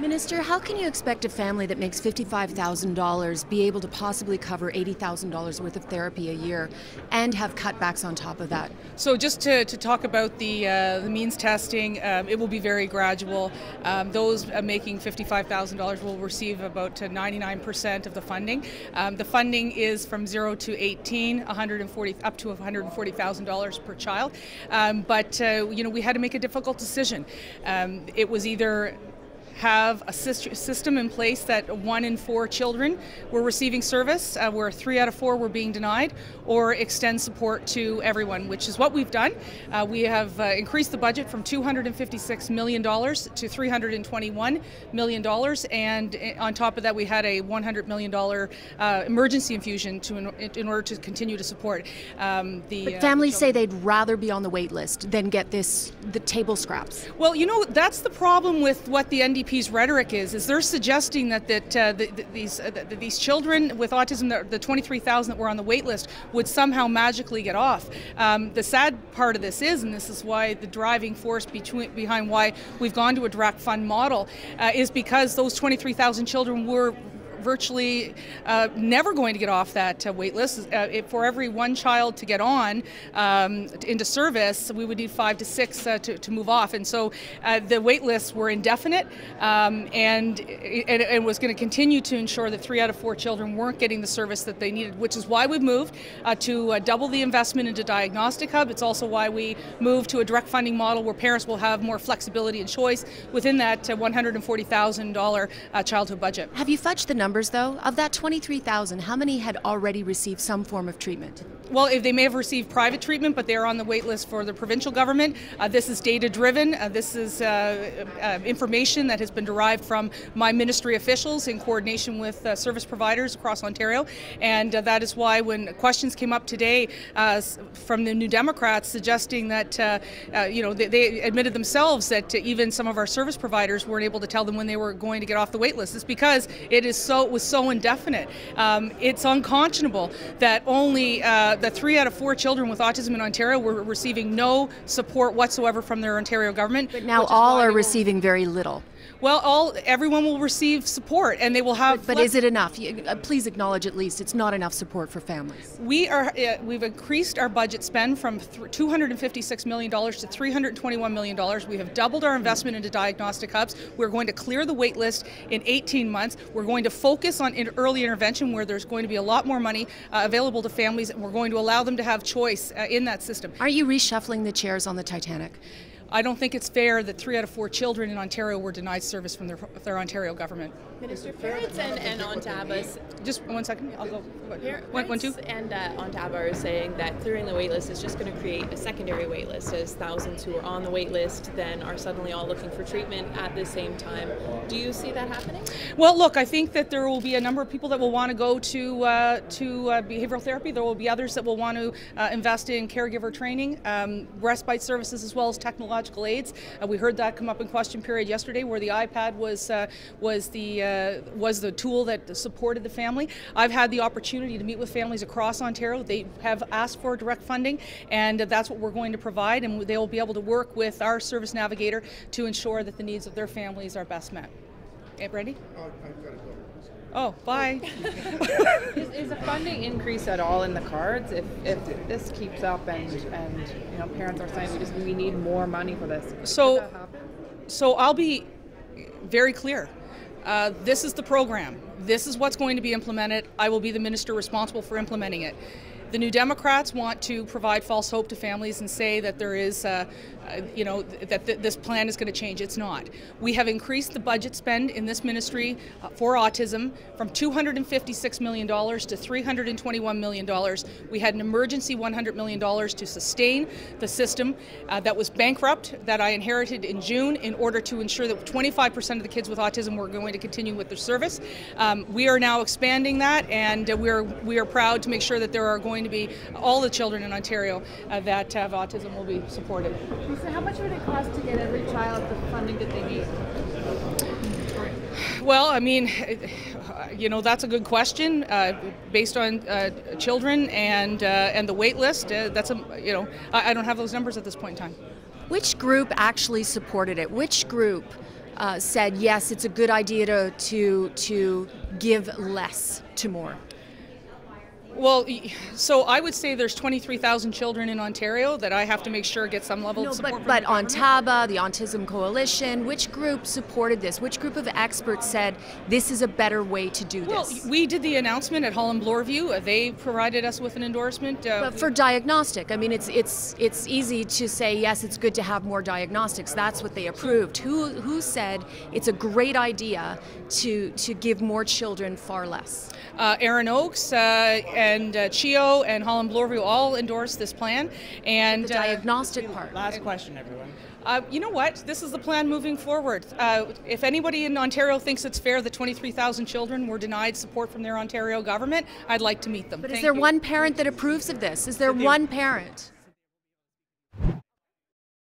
Minister, how can you expect a family that makes $55,000 be able to possibly cover $80,000 worth of therapy a year and have cutbacks on top of that? So just to talk about the means testing, it will be very gradual. Those making $55,000 will receive about 99% of the funding. The funding is from 0 to 18, up to $140,000 per child. But we had to make a difficult decision. It was either have a system in place that 1 in 4 children were receiving service, where 3 out of 4 were being denied, or extend support to everyone, which is what we've done. We have increased the budget from $256 million to $321 million, and on top of that we had a $100 million emergency infusion in order to continue to support But families say they'd rather be on the wait list than get the table scraps. Well, that's the problem with what the NDP's rhetoric is they're suggesting that these children with autism, the 23,000 that were on the wait list, would somehow magically get off. The sad part of this is, and this is why the driving force behind why we've gone to a direct fund model, is because those 23,000 children were virtually never going to get off that wait list. For every 1 child to get on into service, we would need 5 to 6 to move off. And so the wait lists were indefinite, and it was going to continue to ensure that 3 out of 4 children weren't getting the service that they needed, which is why we've moved to double the investment into Diagnostic Hub. It's also why we moved to a direct funding model where parents will have more flexibility and choice within that $140,000 childhood budget. Have you fudged the numbers, though? Of that 23,000, how many had already received some form of treatment? Well, they may have received private treatment, but they're on the wait list for the provincial government. This is data-driven. This is information that has been derived from my ministry officials in coordination with service providers across Ontario. And that is why when questions came up today from the New Democrats suggesting that, they admitted themselves that even some of our service providers weren't able to tell them when they were going to get off the wait list. It's because it was so indefinite. It's unconscionable that only the 3 out of 4 children with autism in Ontario were receiving no support whatsoever from their Ontario government. But now all are receiving very little. Well, everyone will receive support, and they will have. But is it enough? Please acknowledge at least it's not enough support for families. We've increased our budget spend from $256 million to $321 million. We have doubled our investment into diagnostic hubs. We're going to clear the wait list in 18 months. We're going to focus on early intervention, where there's going to be a lot more money available to families, and we're going to allow them to have choice in that system. Are you reshuffling the chairs on the Titanic? I don't think it's fair that 3 out of 4 children in Ontario were denied service from their Ontario government. Minister, parents and ONTABAs. Just 1 second, I'll go. Parents and ONTABA are saying that clearing the wait list is just going to create a secondary wait list, as thousands who are on the wait list then are suddenly all looking for treatment at the same time. Do you see that happening? Well, look, I think that there will be a number of people that will want to go to behavioral therapy. There will be others that will want to invest in caregiver training, respite services, as well as technological aids. We heard that come up in question period yesterday, where the iPad was the tool that supported the family. I've had the opportunity to meet with families across Ontario. They have asked for direct funding, and that's what we're going to provide, and they will be able to work with our service navigator to ensure that the needs of their families are best met. Okay, Brandy? I've got to go. Oh, bye. Is a funding increase at all in the cards if this keeps up and parents are saying we need more money for this? So I'll be very clear. This is the program. This is what's going to be implemented. I will be the minister responsible for implementing it. The New Democrats want to provide false hope to families and say that there is, that this plan is going to change. It's not. We have increased the budget spend in this ministry for autism from $256 million to $321 million. We had an emergency $100 million to sustain the system that was bankrupt, that I inherited in June, in order to ensure that 25% of the kids with autism were going to continue with their service. We are now expanding that, and we are proud to make sure that there are going to be all the children in Ontario that have autism will be supported. So how much would it cost to get every child the funding that they need? Well, I mean, that's a good question. Based on children and the wait list, I don't have those numbers at this point in time. Which group actually supported it? Which group said yes, it's a good idea to give less to more? Well, so I would say there's 23,000 children in Ontario that I have to make sure get some level of support. But ONTABA, the Autism Coalition, which group supported this? Which group of experts said this is a better way to do Well, this? we did the announcement at Holland Bloorview. They provided us with an endorsement. But for diagnostic, I mean, it's easy to say yes, it's good to have more diagnostics. That's what they approved. Who said it's a great idea to give more children far less? Aaron Oakes and CHIO and Holland Bloorview all endorsed this plan. And The diagnostic part. Last question, everyone. You know what? This is the plan moving forward. If anybody in Ontario thinks it's fair that 23,000 children were denied support from their Ontario government, I'd like to meet them. But is there one parent that approves of this? Is there one parent?